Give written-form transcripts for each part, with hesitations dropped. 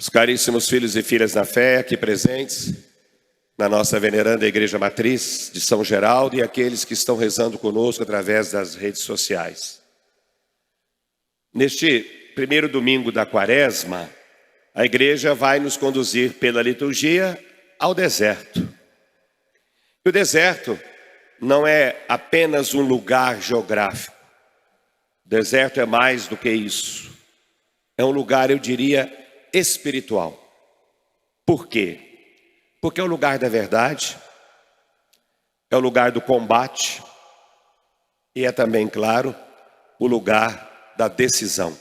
Os caríssimos filhos e filhas na fé aqui presentes na nossa veneranda Igreja Matriz de São Geraldo e aqueles que estão rezando conosco através das redes sociais. Neste primeiro domingo da Quaresma, a Igreja vai nos conduzir pela liturgia ao deserto. E o deserto não é apenas um lugar geográfico. O deserto é mais do que isso. É um lugar, eu diria, espiritual. Por quê? Porque é o lugar da verdade, é o lugar do combate e é também, claro, o lugar da decisão.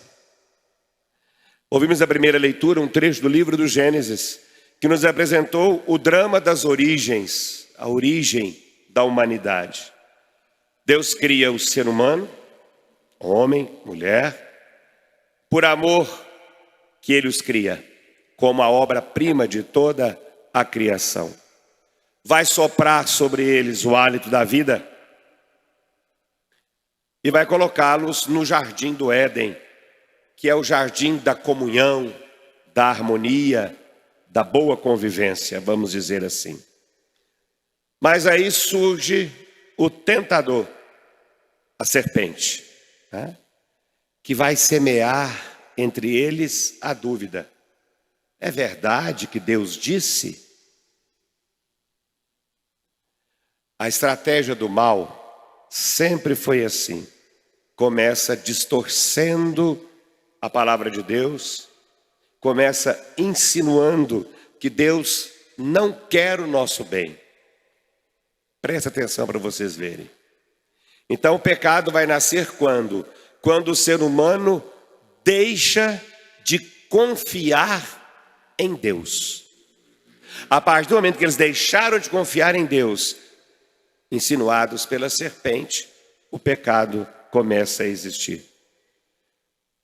Ouvimos na primeira leitura um trecho do livro do Gênesis que nos apresentou o drama das origens, a origem da humanidade. Deus cria o ser humano, homem, mulher, por amor que Ele os cria, como a obra-prima de toda a criação. Vai soprar sobre eles o hálito da vida e vai colocá-los no jardim do Éden, que é o jardim da comunhão, da harmonia, da boa convivência, vamos dizer assim. Mas aí surge o tentador, a serpente, né? Que vai semear entre eles a dúvida. É verdade que Deus disse? A estratégia do mal sempre foi assim. Começa distorcendo a palavra de Deus, começa insinuando que Deus não quer o nosso bem. Presta atenção para vocês verem. Então o pecado vai nascer quando? Quando o ser humano deixa de confiar em Deus. A partir do momento que eles deixaram de confiar em Deus, insinuados pela serpente, o pecado começa a existir.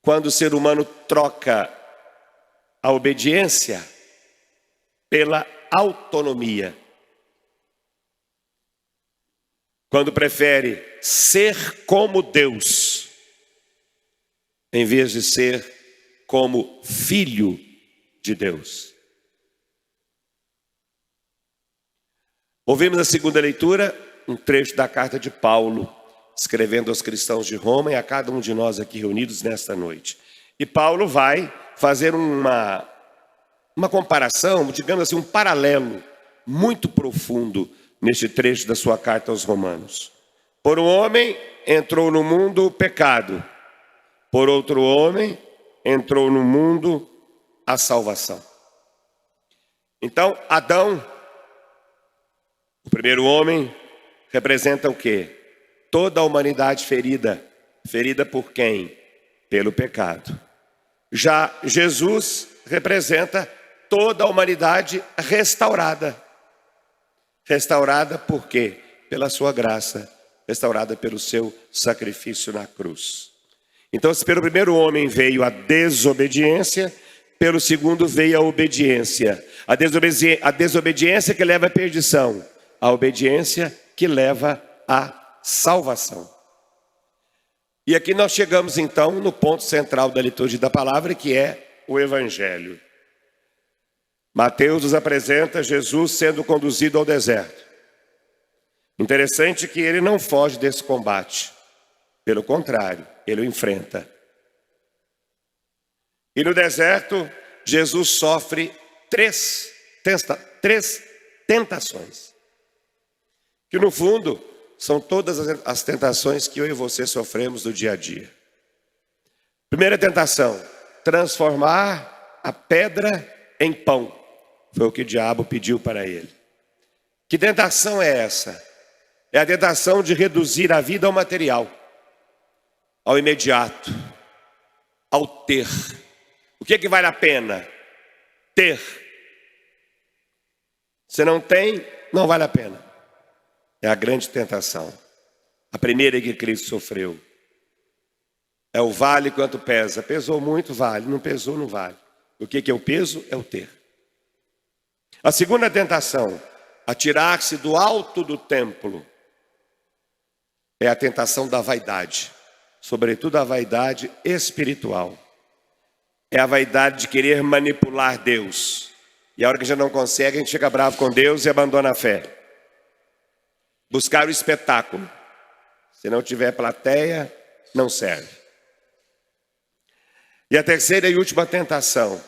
Quando o ser humano troca a obediência pela autonomia, quando prefere ser como Deus, em vez de ser como filho de Deus. Ouvimos na segunda leitura um trecho da carta de Paulo, escrevendo aos cristãos de Roma e a cada um de nós aqui reunidos nesta noite. E Paulo vai fazer uma comparação, digamos assim, um paralelo muito profundo neste trecho da sua carta aos Romanos. Por um homem entrou no mundo o pecado, por outro homem entrou no mundo a salvação. Então, Adão, o primeiro homem, representa o quê? Toda a humanidade ferida. Ferida por quem? Pelo pecado. Já Jesus representa toda a humanidade restaurada. Restaurada por quê? Pela sua graça. Restaurada pelo seu sacrifício na cruz. Então, se pelo primeiro homem veio a desobediência, pelo segundo veio a obediência. A desobediência que leva à perdição. A obediência que leva à salvação. E aqui nós chegamos então no ponto central da liturgia da palavra, que é o Evangelho. Mateus nos apresenta Jesus sendo conduzido ao deserto. Interessante que ele não foge desse combate. Pelo contrário, ele o enfrenta. E no deserto, Jesus sofre três tentações. Que no fundo, são todas as tentações que eu e você sofremos no dia a dia. Primeira tentação, transformar a pedra em pão. Foi o que o diabo pediu para ele. Que tentação é essa? É a tentação de reduzir a vida ao material, ao imediato, ao ter. O que vale a pena? Ter. Se não tem, não vale a pena. É a grande tentação. A primeira que Cristo sofreu. É o vale quanto pesa. Pesou muito, vale. Não pesou, não vale. O que é o peso? É o ter. A segunda tentação, atirar-se do alto do templo, é a tentação da vaidade. Sobretudo a vaidade espiritual. é a vaidade de querer manipular Deus. E a hora que a gente não consegue, a gente fica bravo com Deus e abandona a fé. Buscar o espetáculo. Se não tiver plateia, não serve. E a terceira e última tentação: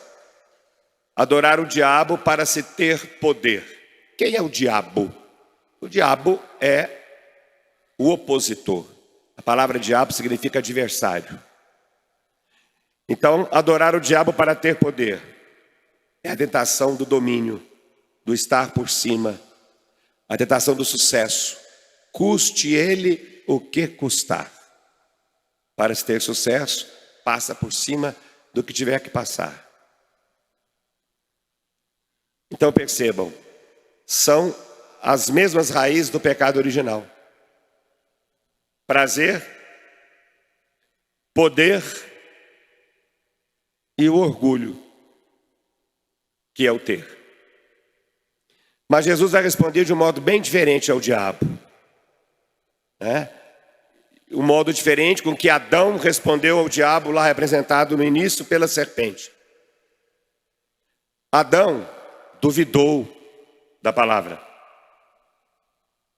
adorar o diabo para se ter poder. Quem é o diabo? O diabo é o opositor. A palavra diabo significa adversário. Então, adorar o diabo para ter poder é a tentação do domínio, do estar por cima, a tentação do sucesso. Custe ele o que custar. Para se ter sucesso, passa por cima do que tiver que passar. Então percebam, são as mesmas raízes do pecado original. Prazer, poder e o orgulho, que é o ter. Mas Jesus vai responder de um modo bem diferente ao diabo. Um modo diferente com que Adão respondeu ao diabo, lá representado no início pela serpente. Adão duvidou da palavra,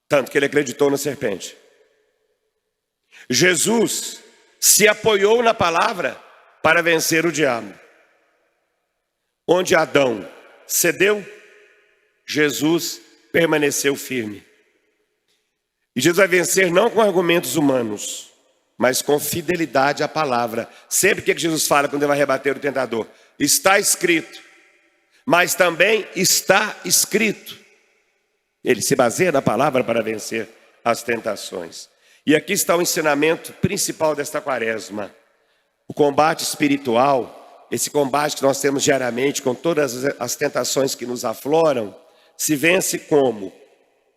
tanto que ele acreditou na serpente. Jesus se apoiou na palavra para vencer o diabo. Onde Adão cedeu, Jesus permaneceu firme. E Jesus vai vencer não com argumentos humanos, mas com fidelidade à palavra. Sempre que Jesus fala quando ele vai rebater o tentador: está escrito, mas também está escrito. Ele se baseia na palavra para vencer as tentações. E aqui está o ensinamento principal desta quaresma. O combate espiritual, esse combate que nós temos diariamente com todas as tentações que nos afloram, se vence como?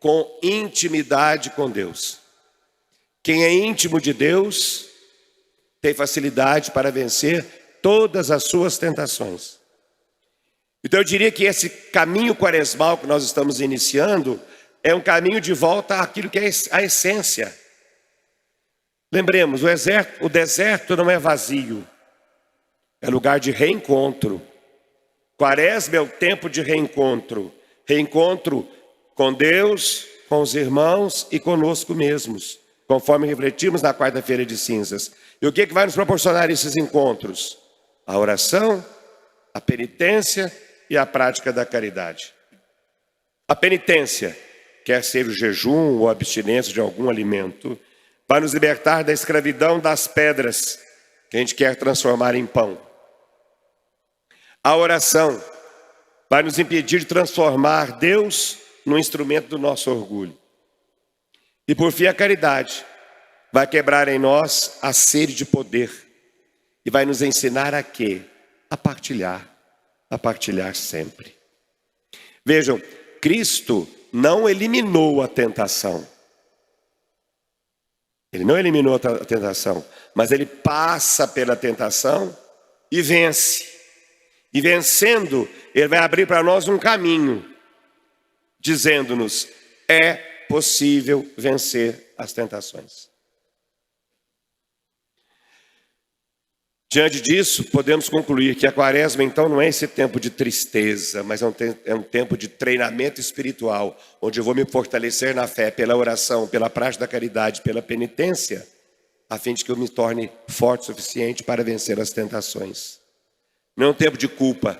Com intimidade com Deus. Quem é íntimo de Deus tem facilidade para vencer todas as suas tentações. Então eu diria que esse caminho quaresmal que nós estamos iniciando é um caminho de volta àquilo que é a essência. Lembremos, o deserto não é vazio, é lugar de reencontro. Quaresma é o tempo de reencontro. Reencontro com Deus, com os irmãos e conosco mesmos, conforme refletimos na quarta-feira de cinzas. E o que vai nos proporcionar esses encontros? A oração, a penitência e a prática da caridade. A penitência, quer ser o jejum ou a abstinência de algum alimento, para nos libertar da escravidão das pedras que a gente quer transformar em pão. A oração vai nos impedir de transformar Deus no instrumento do nosso orgulho. E por fim a caridade vai quebrar em nós a sede de poder e vai nos ensinar a quê? A partilhar sempre. Vejam, Cristo não eliminou a tentação. Ele não eliminou a tentação, mas ele passa pela tentação e vence. E vencendo, ele vai abrir para nós um caminho, dizendo-nos: é possível vencer as tentações. Diante disso, podemos concluir que a quaresma, então, não é esse tempo de tristeza, mas é um tempo de treinamento espiritual, onde eu vou me fortalecer na fé pela oração, pela prática da caridade, pela penitência, a fim de que eu me torne forte o suficiente para vencer as tentações. Não é um tempo de culpa,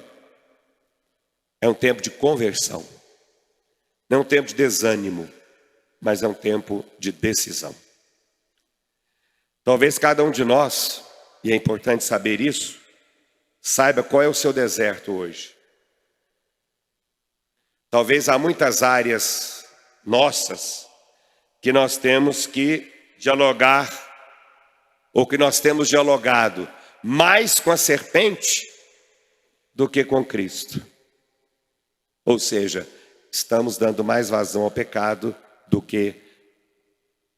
é um tempo de conversão. Não é um tempo de desânimo, mas é um tempo de decisão. Talvez cada um de nós, e é importante saber isso, saiba qual é o seu deserto hoje. Talvez há muitas áreas nossas que nós temos que dialogar, ou que nós temos dialogado mais com a serpente do que com Cristo. Ou seja, estamos dando mais vazão ao pecado do que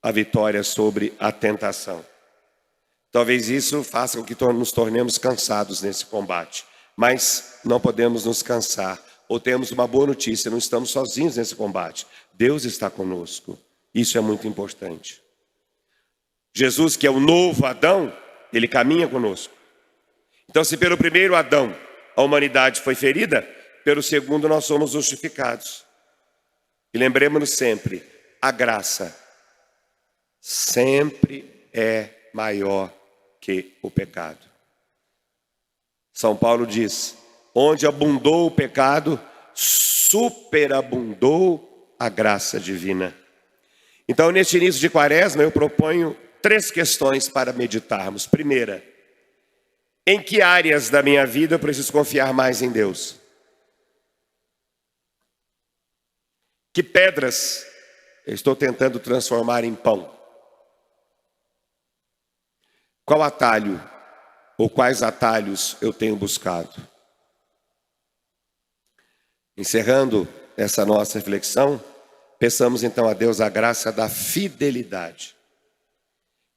a vitória sobre a tentação. Talvez isso faça com que nos tornemos cansados nesse combate. Mas não podemos nos cansar. Ou temos uma boa notícia: não estamos sozinhos nesse combate. Deus está conosco. Isso é muito importante. Jesus, que é o novo Adão, ele caminha conosco. Então, se pelo primeiro Adão a humanidade foi ferida, pelo segundo nós somos justificados. E lembremos-nos sempre, a graça sempre é maior que o pecado. São Paulo diz, onde abundou o pecado, superabundou a graça divina. Então, neste início de quaresma, eu proponho 3 questões para meditarmos. Primeira, em que áreas da minha vida eu preciso confiar mais em Deus? Que pedras eu estou tentando transformar em pão? Qual atalho ou quais atalhos eu tenho buscado? Encerrando essa nossa reflexão, peçamos então a Deus a graça da fidelidade.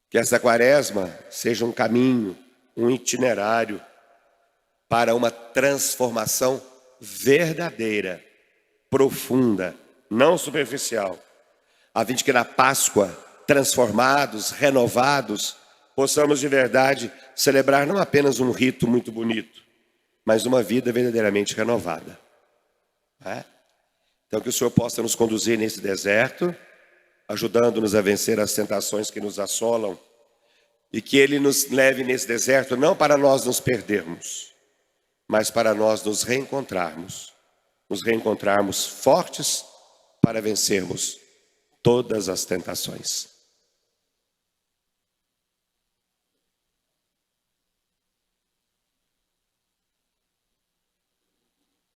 Que essa quaresma seja um caminho, um itinerário para uma transformação verdadeira, profunda, não superficial, a fim de que na Páscoa, transformados, renovados, possamos de verdade celebrar não apenas um rito muito bonito, mas uma vida verdadeiramente renovada. Então que o Senhor possa nos conduzir nesse deserto, ajudando-nos a vencer as tentações que nos assolam, e que Ele nos leve nesse deserto não para nós nos perdermos, mas para nós nos reencontrarmos fortes para vencermos todas as tentações.